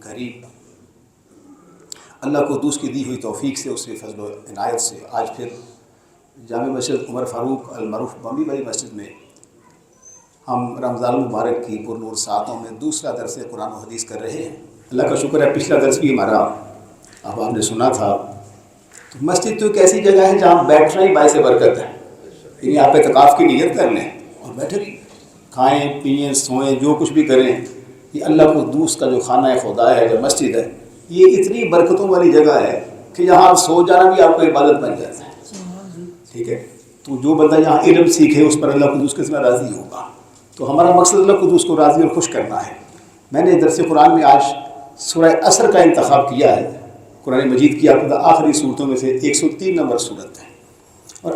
کریم اللہ قدوس کی دی ہوئی توفیق سے، اس کے فضل و عنایت سے آج پھر جامع مسجد عمر فاروق المعروف بمبئی والی مسجد میں ہم رمضان المبارک کی پرنور ساعتوں میں دوسرا درس قرآن و حدیث کر رہے ہیں۔ اللہ کا شکر ہے، پچھلا درس بھی ہمارا اب آپ نے سنا تھا۔ تو مسجد تو ایک ایسی جگہ ہے جہاں بیٹھنا ہی باعث برکت ہے، یعنی آپ اعتکاف کی نیت کر لیں اور بیٹھے رہیے، کھائیں پئیں سوئیں جو کچھ بھی کریں۔ یہ اللہ قدوس کا جو خانہ خدا ہے، جو مسجد ہے، یہ اتنی برکتوں والی جگہ ہے کہ یہاں سو جانا بھی آپ کو عبادت بن جاتا ہے، ٹھیک ہے۔ تو جو بندہ یہاں علم سیکھے اس پر اللہ قدوس کس میں راضی ہوگا۔ تو ہمارا مقصد اللہ قدوس کو راضی اور خوش کرنا ہے۔ میں نے درس قرآن میں آج سورہ عصر کا انتخاب کیا ہے۔ قرآن مجید کی آپ آخری صورتوں میں سے 103 نمبر صورت ہے، اور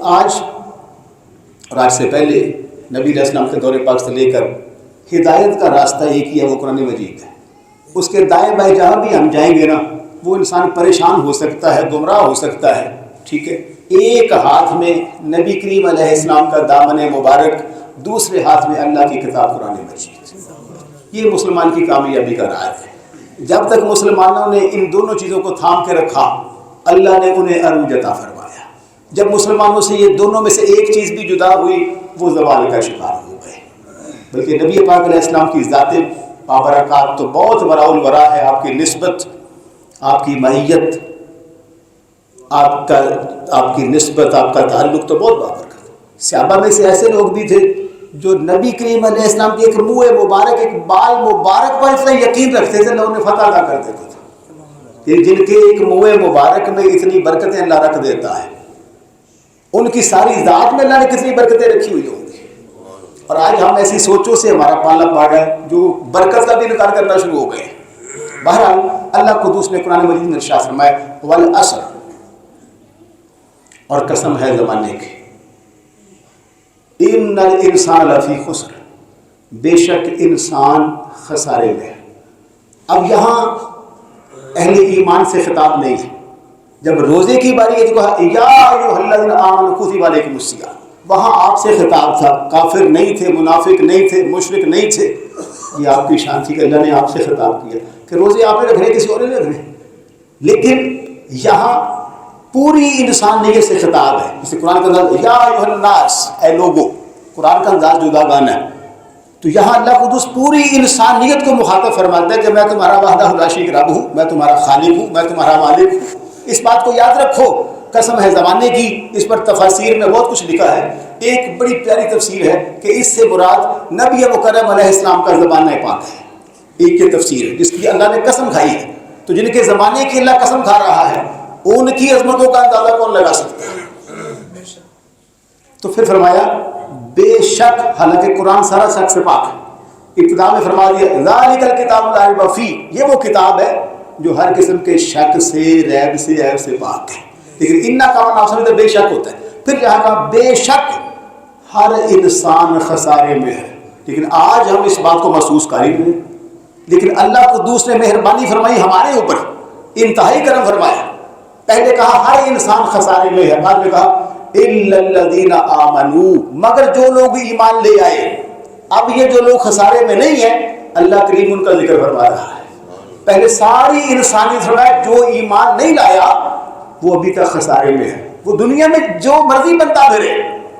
آج سے پہلے نبی علیہ السلام کے دور پاک سے لے کر ہدایت کا راستہ ایک ہی ہے، وہ قرآن مجید ہے۔ اس کے دائیں بائیں جہاں بھی ہم جائیں گے نا، وہ انسان پریشان ہو سکتا ہے، گمراہ ہو سکتا ہے، ٹھیک ہے۔ ایک ہاتھ میں نبی کریم علیہ السلام کا دامن مبارک، دوسرے ہاتھ میں اللہ کی کتاب قرآن مجید۔ یہ مسلمان کی کامیابی کا راز ہے۔ جب تک مسلمانوں نے ان دونوں چیزوں کو تھام کے رکھا، اللہ نے انہیں عروج عطا فرمایا۔ جب مسلمانوں سے یہ دونوں میں سے ایک چیز بھی جدا ہوئی، وہ زوال کا شکار ہو گئے۔ بلکہ نبی پاک علیہ السلام کی ذات بابرکات تو بہت وراء الورا ہے، آپ کی نسبت، آپ کی معیت، آپ کی نسبت، آپ کا تعلق تو بہت بابرکت۔ صحابہ میں سے ایسے لوگ بھی تھے جو نبی کریم علیہ السلام کے ایک منہ مبارک، ایک بال مبارک پر اتنا یقین رکھتے تھے، انہیں فتح ادا کر دیتے تھے۔ جن کے ایک منہ مبارک میں اتنی برکتیں اللہ رکھ دیتا ہے، ان کی ساری ذات میں اللہ نے کتنی برکتیں رکھی ہوئی ہوں گی۔ اور آج ہم ایسی سوچوں سے ہمارا پالا پاڑا ہے جو برکت کا بھی انکار کرنا شروع ہو گئے۔ بہرحال اللہ قدوس نے قرآن مجید میں ارشاد فرمایا والعصر، اور قسم ہے زمانے کی، ان الانسان لفی خسر، بے شک انسان خسارے میں ہے۔ اب یہاں اہل ایمان سے خطاب نہیں ہے۔ جب روزے کی باری ہے تو کہا یا ایھا الذین آمنوا کتب علیکم الصیام، وہاں آپ سے خطاب تھا، کافر نہیں تھے، منافق نہیں تھے، مشرک نہیں تھے۔ یہ آپ کی شان تھی کہ اللہ نے آپ سے خطاب کیا کہ روزے آپ نے رکھنے، کسی اور نے رکھنے۔ لیکن یہاں پوری انسانیت سے خطاب ہے۔ جسے قرآن کا انداز یا ایھا الناس، اے لوگو، قرآن کا انداز جدا گانا ہے۔ تو یہاں اللہ قدوس پوری انسانیت کو مخاطب فرماتا ہے کہ میں تمہارا وحدہ لا شریک رب ہوں، میں تمہارا خالق ہوں، میں تمہارا مالک ہوں۔ اس بات کو یاد رکھو، قسم ہے زمانے کی۔ اس پر تفاسیر میں بہت کچھ لکھا ہے۔ ایک بڑی پیاری تفسیر ہے کہ اس سے مراد نبی مکرم علیہ السلام کا زمانہ پاک ہے۔ ایک یہ تفسیر ہے جس کی اللہ نے قسم کھائی ہے۔ تو جن کے زمانے کی اللہ قسم کھا رہا ہے، ان کی عظمتوں کا اندازہ کون لگا سکتا ہے؟ تو پھر فرمایا بے شک، حالانکہ قرآن سارا شک سے پاک ہے۔ ابتدا میں فرما دیا ذالک الکتاب لا ریب فیہ، یہ وہ کتاب ہے جو ہر قسم کے شک سے، ریب سے، عیب سے پاک ہے۔ لیکن انا کا معنی اصل میں بے شک ہوتا ہے۔ پھر یہاں کہا بے شک ہر انسان خسارے میں ہے۔ لیکن آج ہم اس بات کو محسوس کر ہی نہیں۔ لیکن اللہ قدوس نے مہربانی فرمائی ہمارے اوپر، انتہائی کرم فرمایا۔ پہلے کہا ہر انسان خسارے میں ہے، بعد میں کہا الا الذین آمنوا، مگر جو لوگ ایمان لے آئے۔ اب یہ جو لوگ خسارے میں نہیں ہیں، اللہ کریم ان کا ذکر فرما رہا ہے۔ پہلے ساری انسانیت فرمایا جو ایمان نہیں لایا وہ ابھی تک خسارے میں ہے۔ وہ دنیا میں جو مرضی بنتا پھرے،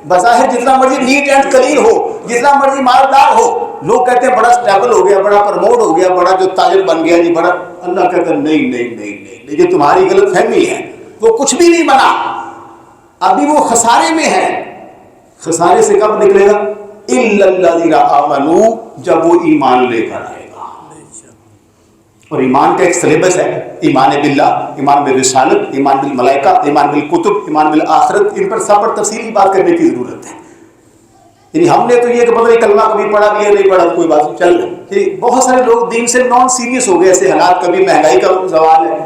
بظاہر جتنا مرضی نیٹ اینڈ کلین ہو، جتنا مرضی مالدار ہو، لوگ کہتے ہیں بڑا اسٹیبل ہو گیا، بڑا پرموٹ ہو گیا، بڑا جو تاجر بن گیا جی، بڑا۔ اللہ کہتا ہے نہیں نہیں نہیں نہیں، یہ تمہاری غلط فہمی ہے، وہ کچھ بھی نہیں بنا، ابھی وہ خسارے میں ہے۔ خسارے سے کب نکلے گا؟ الا الذین آمنوا، جب وہ ایمان لے کر آئے گا۔ اور ایمان کا ایک سلیبس ہے، ایمان باللہ، ایمان بالرسالت، ایمان بالملائکہ، ایمان بالکتب، ایمان بالآخرت۔ ان پر سب پر تفصیلی بات کرنے کی ضرورت ہے۔ یعنی ہم نے تو یہ کہ پتہ نہیں کلمہ کبھی پڑھا بھی ہے نہیں پڑھا، کوئی بات چل رہی۔ بہت سارے لوگ دین سے نان سیریس ہو گئے، ایسے حالات، کبھی مہنگائی کا زوال ہے،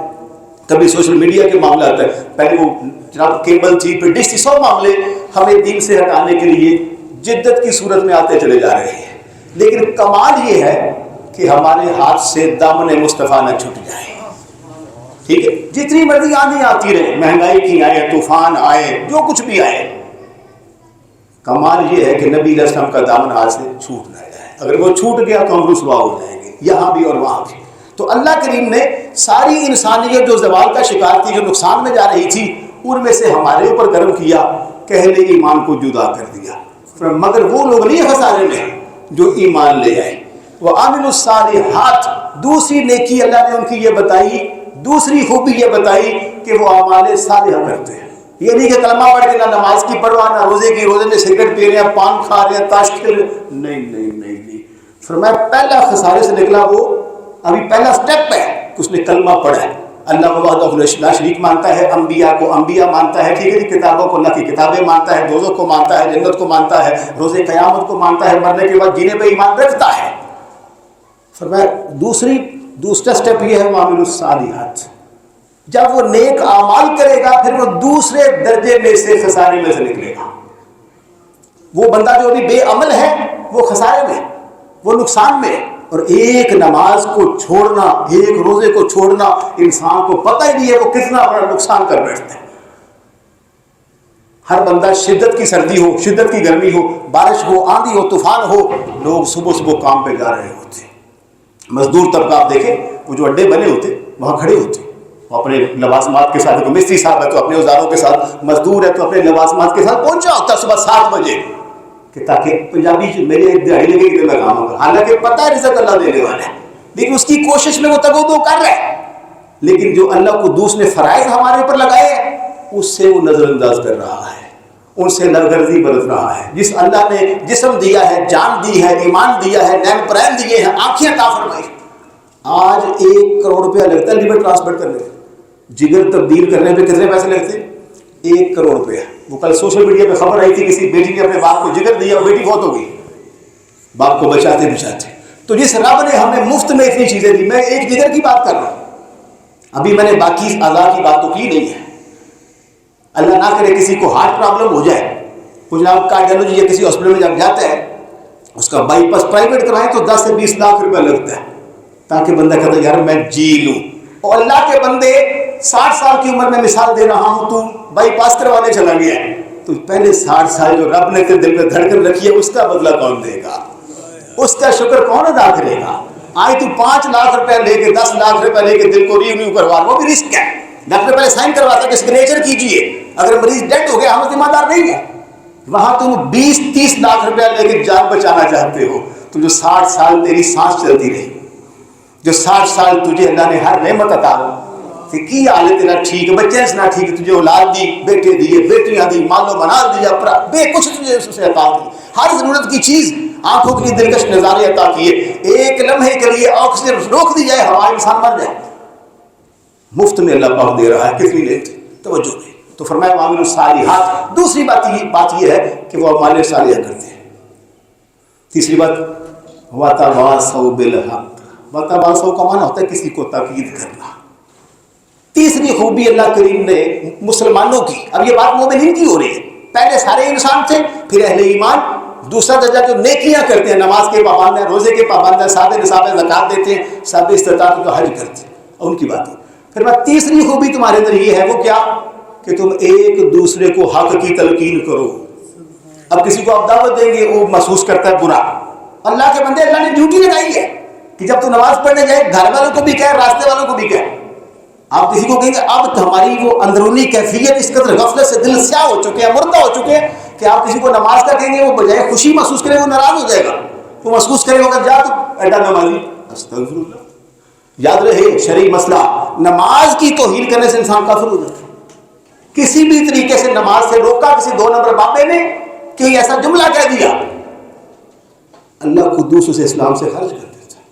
کبھی سوشل میڈیا کے معاملات ہے، پہلے وہ جناب کیبل تھی، پھر ڈش تھی، سب معاملے ہمیں دین سے ہٹانے کے لیے جدت کی صورت میں آتے چلے جا رہے ہیں۔ لیکن کمال یہ ہے کہ ہمارے ہاتھ سے دامن مصطفیٰ نہ چھٹ جائے، ٹھیک ہے؟ جتنی مرضی آندھی آتی رہے، مہنگائی کی آئے، طوفان آئے، جو کچھ بھی آئے، کمال یہ ہے کہ نبی علیہ السلام کا دامن ہاتھ سے چھوٹ نہ جائے۔ اگر وہ چھوٹ گیا تو ہم رسوا ہو جائیں گے، یہاں بھی اور وہاں بھی۔ تو اللہ کریم نے ساری انسانیت جو زوال کا شکار تھی، جو نقصان میں جا رہی تھی، ان میں سے ہمارے اوپر کرم کیا کہ اہل ایمان کو جدا کر دیا۔ مگر وہ لوگ نہیں خسارے میں جو ایمان لے آئے۔ وَعَمِلُوا الصَّالِحَاتِ، دوسری نیکی اللہ نے ان کی یہ بتائی، دوسری خوبی یہ بتائی کہ وہ اعمال صالحہ کرتے ہیں۔ یہ نہیں کہ کلمہ پڑھ کے نہ نماز کی پرواہ، نہ روزے کی، روزے میں سگریٹ پی رہے ہیں، پان کھا رہے ہیں، تاش کھیل رہے ہیں، نہیں۔ فرمایا پہلا خسارے سے نکلا وہ، ابھی پہلا سٹیپ ہے کہ اس نے کلمہ پڑھا ہے، اللہ کو وحدہ لا شریک مانتا ہے، انبیاء کو انبیاء مانتا ہے، ٹھیک ہے جی، کتابوں کو اللہ کی کتابیں مانتا ہے، دوزخ کو مانتا ہے، جنت کو مانتا ہے، روز قیامت کو مانتا ہے، مرنے کے بعد جینے پہ ایمان رکھتا ہے۔ فرمایا دوسرا سٹیپ یہ ہے وَعَمِلُوا الصَّالِحَاتِ، جب وہ نیک اعمال کرے گا پھر وہ دوسرے درجے میں سے خسارے میں سے نکلے گا۔ وہ بندہ جو ابھی بے عمل ہے وہ خسارے میں، وہ نقصان میں، اور ایک نماز کو چھوڑنا، ایک روزے کو چھوڑنا، انسان کو پتہ ہی نہیں ہے وہ کتنا بڑا نقصان کر بیٹھتا ہے۔ ہر بندہ شدت کی سردی ہو، شدت کی گرمی ہو، بارش ہو، آندھی ہو، طوفان ہو، لوگ صبح کام پہ جا رہے ہوتے ہیں۔ مزدور طبقہ آپ دیکھیں، وہ جو اڈے بنے ہوتے وہاں کھڑے ہوتے، وہ اپنے لوازمات کے ساتھ، مستری صاحب ہے تو اپنے اوزاروں کے ساتھ، مزدور ہے تو اپنے لوازمات کے ساتھ پہنچا ہوتا ہے صبح 7 بجے، کہ تاکہ پنجابی میری ایک دہاڑی لگے کہ میں کام ہوگا، حالانکہ پتہ ہے رزق اللہ دینے والا ہے، لیکن اس کی کوشش میں وہ تگودو کر رہا ہے۔ لیکن جو اللہ قدوس نے فرائض ہمارے اوپر لگائے ہیں اس سے وہ نظر انداز کر رہا ہے، ان سے لرگردی برت رہا ہے۔ جس اللہ نے جسم دیا ہے، جان دی ہے، ایمان دیا ہے، نیم پرائم دیے ہیں، آنکھیں عطا فرمائی، آج 1 کروڑ روپیہ لگتا ہے لیور ٹرانسپورٹ کرنے میں، جگر تبدیل کرنے پہ کتنے پیسے لگتے؟ 1 کروڑ روپیہ۔ وہ کل سوشل میڈیا پہ خبر آئی تھی، کسی بیٹی نے اپنے باپ کو جگر دیا، بیٹی بہت ہو گئی باپ کو بچاتے بچاتے۔ تو جس رب نے ہمیں مفت میں اتنی چیزیں دی، میں ایک جگر کی بات کر رہا ہوں، ابھی میں نے باقی اعضاء کی بات تو کی نہیں ہے۔ اللہ نہ کرے کسی کو ہارٹ پرابلم ہو جائے، کچھ جناب کارڈیالوجی یا کسی ہاسپٹل میں جب جاتا ہے اس کا بائی پاس پرائیویٹ کروائیں تو 10 سے 20 لاکھ روپیہ لگتا ہے، تاکہ بندہ کہتا ہے یار میں جی لوں۔ اور اللہ کے بندے 60 سال کی عمر میں مثال دے رہا ہوں، تو بائی پاس کروانے چلا گیا ہے، تو پہلے 60 سال جو رب نے تیرے دل پہ دھڑکن رکھی ہے اس کا بدلہ کون دے گا؟ اس کا شکر کون ادا کرے گا؟ آج تو 5 لاکھ روپے لے کے 10 لاکھ روپے لے کے دل کو ریونیو کروا، وہ بھی رسک ہے، ڈاکٹر پہلے سائن کرواتا ہے کہ سگنیچر کیجئے، اگر مریض ڈیڈ ہو گیا ہم ذمہ دار نہیں ہے۔ وہاں تم 20-30 لاکھ روپیہ لے کے جان بچانا چاہتے ہو، تو جو 60 سال تیری سانس چلتی رہی، جو 60 سال تجھے اللہ نے ہر نعمت عطا کی، حالت تیرا ٹھیک ہے، بچے نہ ٹھیک ہے، تجھے اولاد دی، بیٹے دیے، بیٹیاں دی، مال و منال دیا، بے کچھ تجھے اس سے عطا کی، ہر ضرورت کی چیز، آنکھوں کے لیے دلکش نظارے عطا کیے، ایک لمحے کے لیے آکسیجن روک دی جائے ہوا انسان مر جائے، مفت میں اللہ پاک دے رہا ہے، کتنی لیٹ توجہ نہیں۔ تو فرمایا وَعَمِلُوا الصَّالِحَاتِ، دوسری بات یہ ہے کہ وہ اعمال صالحہ کرتے ہیں۔ تیسری بات وَتَوَاصَوْا بِالْحَقِّ، وَتَوَاصَوْا کا معنی ہوتا ہے کسی کو تاکید کرنا۔ تیسری خوبی اللہ کریم نے مسلمانوں کی، اب یہ بات مومنین کی ہو رہی ہے، پہلے سارے انسان تھے، پھر اہل ایمان، دوسرا درجہ جو نیکیاں کرتے ہیں، نماز کے پابند ہیں، روزے کے پابند ہیں، صاحب نصاب زکات دیتے ہیں، صاحب استطاعت تو حج کرتے ہیں، ان کی بات ہے۔ پھر تیسری خوبی تمہارے اندر یہ ہے، وہ کیا کہ تم ایک دوسرے کو حق کی تلقین کرو۔ اب کسی کو آپ دعوت دیں گے وہ محسوس کرتا ہے برا، اللہ کے بندے اللہ نے ڈیوٹی لگائی ہے کہ جب تو نماز پڑھنے جائے گھر والوں کو بھی کہے، راستے والوں کو بھی کہے۔ آپ کسی کو کہیں گے، اب ہماری وہ اندرونی کیفیت اس قدر غفلت سے دل سیاہ ہو چکے ہیں، مردہ ہو چکے ہیں کہ آپ کسی کو نماز کا کہیں گے وہ بجائے خوشی محسوس کرے وہ ناراض ہو جائے گا، وہ محسوس کرے گا جا تو ایڈا نمازی، استغفر اللہ۔ یاد رہے شرعی مسئلہ، نماز کی توہین کرنے سے انسان کافر ہو جاتا ہے۔ کسی بھی طریقے سے نماز سے روکا کسی 2 نمبر بابے نے کہ ایسا جملہ کہہ دیا، اللہ قدوس اسے اسلام سے خارج کر دیتا ہے،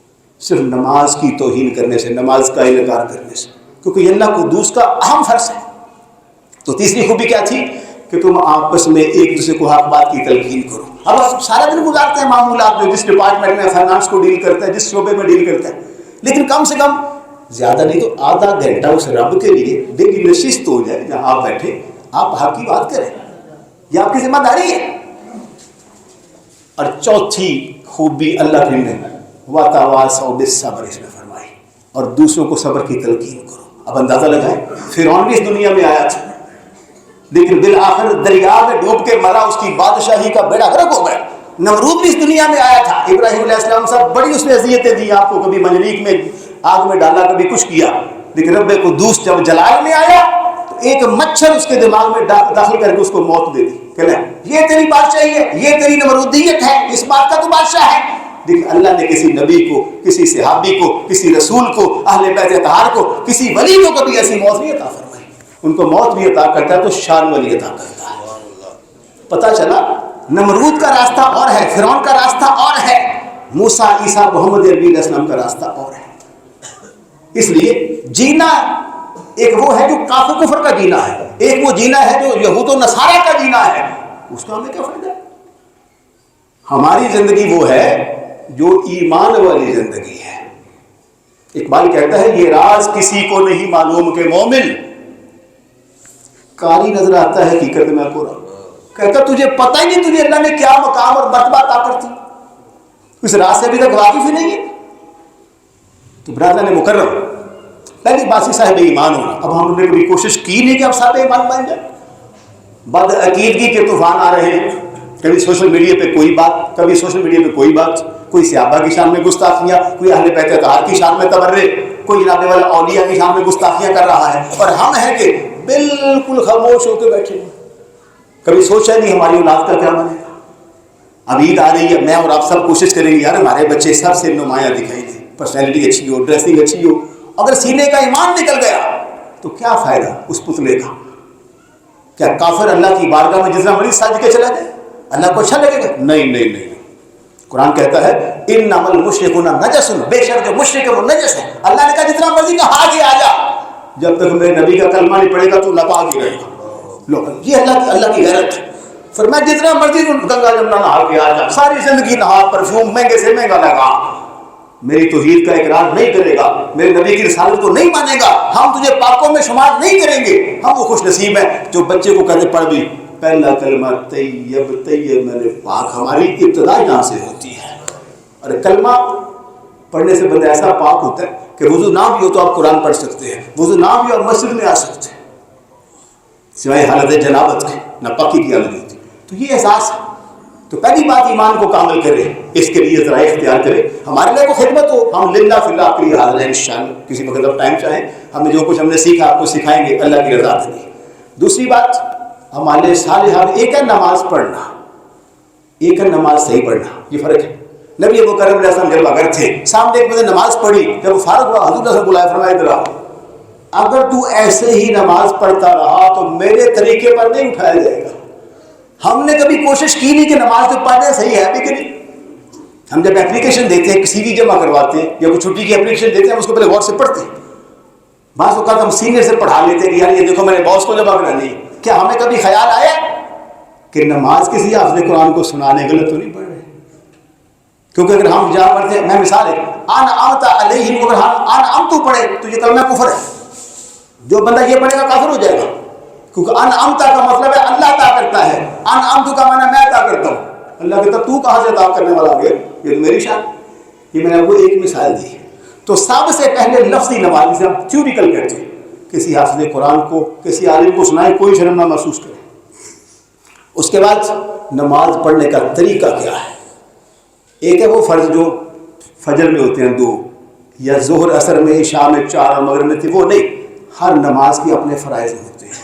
صرف نماز کی توہین کرنے سے، نماز کا انکار کرنے سے، کیونکہ یہ اللہ قدوس کا اہم فرض ہے۔ تو تیسری خوبی کیا تھی کہ تم آپس میں ایک دوسرے کو حق بات کی تلقین کرو۔ اب آپ سارا دن گزارتے ہیں معمولات میں، جس ڈپارٹمنٹ میں فائنانس کو ڈیل کرتا ہے، جس شعبے میں ڈیل کرتا ہے، لیکن کم سے کم زیادہ نہیں تو آدھا گھنٹہ اس رب کے لیے ڈیلی نشست ہو جائے، جہاں آپ بیٹھے آپ حق کی بات کریں، یہ آپ کی ذمہ داری ہے۔ اور چوتھی خوبی اللہ کی نے وَتَوَاصَوْا بِالصَّبْرِ اس میں فرمائی، اور دوسروں کو صبر کی تلقین کرو۔ اب اندازہ لگائیں، فرعون بھی اس دنیا میں آیا تھا، لیکن بالآخر دریا میں ڈوب کے مرا، اس کی بادشاہی کا بیڑا غرق ہو گیا۔ نمرود بھی اس دنیا میں آیا تھا، ابراہیم علیہ السلام صاحب بڑی اس نے اذیتیں دی آپ کو، کبھی منجنیق میں آگ میں ڈالا, کبھی کچھ کیا, لیکن رب قدوس جب جلال میں آیا تو ایک مچھر اس کے دماغ میں داخل کر کے اس کو موت دے دی کہ یہ تیری بادشاہی ہے, یہ تیری نمرودیت ہے, اس بات کا تو بادشاہ ہے. لیکن اللہ نے کسی نبی کو, کسی صحابی کو, کسی رسول کو, اہل بیت اطہار کو, کسی ولی کو کبھی ایسی موت نہیں عطا فرمائی. ان کو موت بھی عطا کرتا ہے تو شان ولی عطا کرتا ہے. پتہ چلا نمرود کا راستہ اور ہے, فرعون کا راستہ اور ہے, موسیٰ, عیسیٰ, محمد عربی علیہ السلام کا راستہ اور ہے. اس لیے جینا ایک وہ ہے جو کافر کفر کا جینا ہے, ایک وہ جینا ہے جو یہود و نصارہ کا جینا ہے. اس کا ہمیں کیا فائدہ ہے؟ ہماری زندگی وہ ہے جو ایمان والی زندگی ہے. اقبال کہتا ہے یہ راز کسی کو نہیں معلوم کہ مومن کاری نظر آتا ہے حقیقت میں کوئی. کہتا تجھے پتہ ہی نہیں تجھے اللہ نے کیا مقام اور مرتبہ عطا کرتی, اس راز سے ابھی تک واقف ہی نہیں ہے. تو برادران مکرم, پہلی بات صاحب ایمان ہونا. اب ہم نے کبھی کوشش کی نہیں کہ اب صاحب ایمان بن جائے. بد عقیدگی کے طوفان آ رہے ہیں, کبھی سوشل میڈیا پہ کوئی بات, کبھی سوشل میڈیا پہ کوئی بات, کوئی صحابہ کی شان میں گستاخیاں, کوئی اہل بیت اطہار کی شان میں تبرے, کوئی جناب والا اولیاء کی شان میں گستاخیاں کر رہا ہے, اور ہم ہیں کہ بالکل خاموش ہو کے بیٹھے ہیں. کبھی سوچا نہیں ہماری اولاد کا کیا بنے گا. اب عید آ رہی ہے, میں اور آپ سب کوشش کریں گے یار ہمارے بچے سب سے نمایاں دکھائی دیں, پرسنالٹی اچھی ہو, ڈریسنگ اچھی ہو. اگر سینے کا ایمان نکل گیا تو کیا فائدہ اس پتلے کا؟ کیا کافر اللہ کی بارگاہ میں جتنا مرضی ساج کے چلا جائے اللہ کو اچھا لگے گا؟ نہیں نہیں نہیں. قرآن کہتا ہے انما المشرکون نجس, بے شک جو مشرک ہے وہ نجس ہے. اللہ نے کہا جتنا مرضی نہا کے آ جا, جب تک میرے نبی کا کلمہ نہیں پڑے گا تو ناپاک ہی رہے گا. یہ اللہ کی غیرت ہے. فرمایا جتنا مرضی گنگا جمنا نہا کے آ جا, ساری زندگی نہا, پرفیوم مہنگے سے مہنگا لگا, میری توحید کا اقرار نہیں کرے گا, میرے نبی کی رسالت کو نہیں مانے گا, ہم تجھے پاکوں میں شمار نہیں کریں گے. ہم وہ خوش نصیب ہیں جو بچے کو کہتے پڑھ بھی پہلا کلمہ طیب طیب میں نے پاک. ہماری ابتدا یہاں سے ہوتی ہے. اور کلمہ پڑھنے سے بندہ ایسا پاک ہوتا ہے کہ وضو نہ بھی ہو تو آپ قرآن پڑھ سکتے ہیں, وضو نہ بھی اور مسجد میں آ سکتے ہیں, سوائے حالت جنابت کے نہ پاکی کی حالت ہوتی. تو یہ احساس ہے. تو پہلی بات ایمان کو کامل کرے, اس کے لیے ذرائع اختیار کرے. ہمارے لیے کو خدمت ہو, ہم للہ فی اللہ کے لیے حاضر ہیں انشاءاللہ. کسی وقت اب ٹائم چاہیں, ہمیں جو کچھ ہم نے سیکھا آپ کو سکھائیں گے اللہ کی رضا کے لیے. دوسری بات ہمارے صالحہ, ایک ہے نماز پڑھنا, ایک ہے نماز صحیح پڑھنا, یہ فرق ہے. نبی مکرم علیہ السلام جب اگر تھے سامنے ایک بندے نماز پڑھی, جب فارغ ہوا حضور نے بلایا, فرمایا ادھر آؤ, اگر تو ایسے ہی نماز پڑھتا رہا تو میرے طریقے پر نہیں اٹھایا جائے گا. ہم نے کبھی کوشش کی نہیں کہ نماز جو پڑھنے صحیح ہے بھی کہ نہیں. ہم جب اپلیکیشن دیتے ہیں, کسی بھی جمع کرواتے ہیں یا کوئی چھٹی کی اپلیکیشن دیتے ہیں, ہم اس کو پہلے غور سے پڑھتے ہیں. بعض اوقات ہم سینئر سے پڑھا لیتے ہیں کہ یار یہ دیکھو میں نے باس کو جمع کرانی ہے. کیا ہمیں کبھی خیال آیا کہ نماز کسی حافظ قرآن کو سنانے غلط تو نہیں پڑھ رہے؟ کیونکہ اگر ہم جہاں پڑھتے ہیں, میں مثال ہے ان امت علیہم, اگر ہم ان ام تو پڑھے تو یہ کلمہ کفر ہے. جو بندہ یہ پڑھے گا کافر ہو جائے گا, کیونکہ ان امتا کا مطلب ہے اللہ عطا کرتا ہے, ان امتو کا معنی میں عطا کرتا ہوں. اللہ کہتا تو کہاں سے عطا کرنے والا ہے, یہ تو میری شان. یہ میں نے آپ کو ایک مثال دی. تو سب سے پہلے لفظی نماز, جسے ہم تھیوریکل کہتے ہیں, کسی حافظ قرآن کو, کسی عالم کو سنائے, کوئی شرم نہ محسوس کرے. اس کے بعد نماز پڑھنے کا طریقہ کیا ہے. ایک ہے وہ فرض جو فجر میں ہوتے ہیں 2, یا ظہر اثر میں, عشاء میں 4 اور مغرب میں تھے, وہ نہیں. ہر نماز کے اپنے فرائض ہوتے ہیں,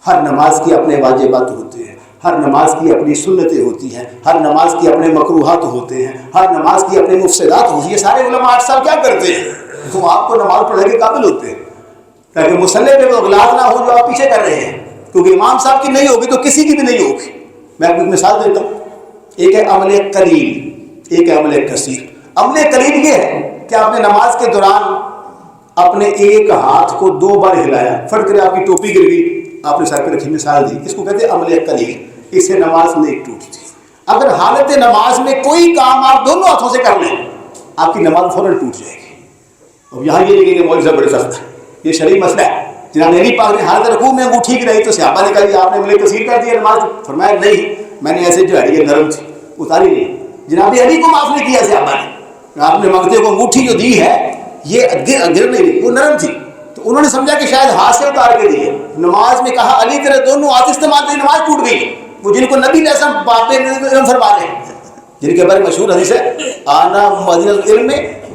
ہر نماز کے اپنے واجبات ہوتے ہیں, ہر نماز کی اپنی سنتیں ہوتی ہیں, ہر نماز کے اپنے مکروہات ہوتے ہیں, ہر نماز کی اپنے مفسدات ہوتی ہیں. یہ سارے علماء 8 سال کیا کرتے ہیں؟ وہ آپ کو نماز پڑھنے کے قابل ہوتے ہیں تاکہ مصلی پہ وہ اغلاط نہ ہو جو آپ پیچھے کر رہے ہیں, کیونکہ امام صاحب کی نہیں ہوگی تو کسی کی بھی نہیں ہوگی. میں آپ کو ایک مثال دیتا ہوں. ایک ہے عمل قلیل, ایک ہے عمل کثیر. عمل قلیل یہ ہے کہ آپ نے نماز کے دوران اپنے ایک ہاتھ کو 2 بار ہلایا, فرض کرے آپ کی ٹوپی گر گئی, آپ نے سر پہ رکھی, مثال دی, اس کو کہتے ہیں عمل قلیل. اس سے نماز نہیں ٹوٹتی. اگر حالت نماز میں کوئی کام آپ دونوں ہاتھوں سے کر لیں, آپ کی نماز فوراً ٹوٹ جائے گی. اب یہاں یہ نہیں کہ مولوی صاحب بڑے سخت ہے, یہ شرعی مسئلہ ہے. جناب نبی پاک نے حالت رکوع میں انگوٹھی کی رہی تو صحابہ نے کہا کہ آپ نے عمل کثیر کر دیا نماز. فرمایا نہیں, میں نے ایسے جھاڑی ہے, نرم تھی, اتاری نہیں. جناب علی کو معاف نہیں کیا صحابہ نے, آپ نے منگتے کو انگوٹھی جو دی ہے یہ گر نہیں رہی, وہ نرم تھی. تو انہوں نے سمجھا کہ شاید ہاتھ سے اتار کے دی ہے. نماز میں کہا علی تیرے دونوں ہاتھ استعمال سے نماز ٹوٹ گئی. وہ جن کو نبی نے باتیں فرما رہے ہیں, جن کے بارے مشہور حدیث ہے آنا مدینہ العلم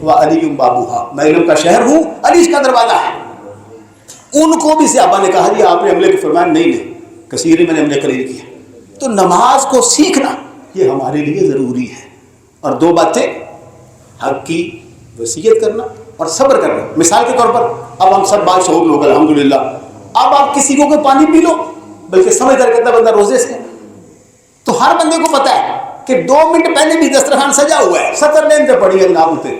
وعلی بابوہا، میں علم کا شہر ہوں، علی اس کا دروازہ ہے. ان کو بھی صحابہ نے کہا یہ آپ نے عملے کی فرمایا نہیں کثیر میں نے عملے قلیل کیا. تو نماز کو سیکھنا یہ ہمارے لیے ضروری ہے. اور دو باتیں، حق کی وصیت کرنا اور صبر کرنا. مثال کے طور پر اب ہم سب باشعور لوگ الحمدللہ، اب آپ کسی کو کوئی پانی پی لو، بلکہ سمجھ کر کہتا بندہ روزے سے، تو ہر بندے کو پتا ہے کہ 2 منٹ پہلے بھی دسترخوان سجا ہوا ہے، 70 نعمتیں پڑی ہیں اللہ ہوتے،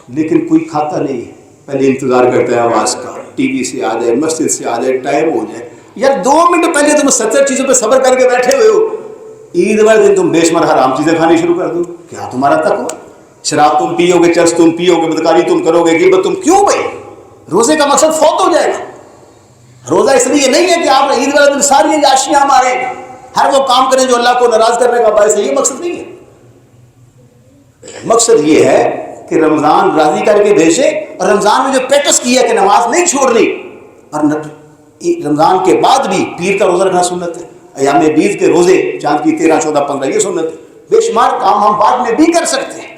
لیکن کوئی کھاتا نہیں ہے. پہلے انتظار کرتا ہے آواز کا، ٹی وی سے آ جائے، مسجد سے آ جائے، ٹائم ہو جائے. یار 2 منٹ پہلے تم 70 چیزوں پہ صبر کر کے بیٹھے ہوئے ہو، عید والے دن تم بے شمار حرام چیزیں کھانی شروع کر دو. کیا تمہارا تقویٰ؟ شراب تم پیو گے، چرس تم پیو گے، بدکاری تم کرو گے، غیبت تم کیوں بھائی؟ روزے کا مقصد فوت ہو جائے گا. روزہ اس لیے نہیں ہے کہ آپ عید والے دن ساری عیاشیاں ماریں، ہر وہ کام کریں جو اللہ کو ناراض کرنے کا باعث ہے، یہ مقصد نہیں ہے. مقصد یہ ہے کہ رمضان راضی کر کے بھیجے، اور رمضان میں جو پریکٹس کی ہے کہ نماز نہیں چھوڑنی، اور رمضان کے بعد بھی پیر کا روزہ رکھنا سنت ہے، ایام بیض کے روزے چاند کی 13، 14، 15 یہ سنت ہے. بے شمار کام ہم بعد میں بھی کر سکتے ہیں.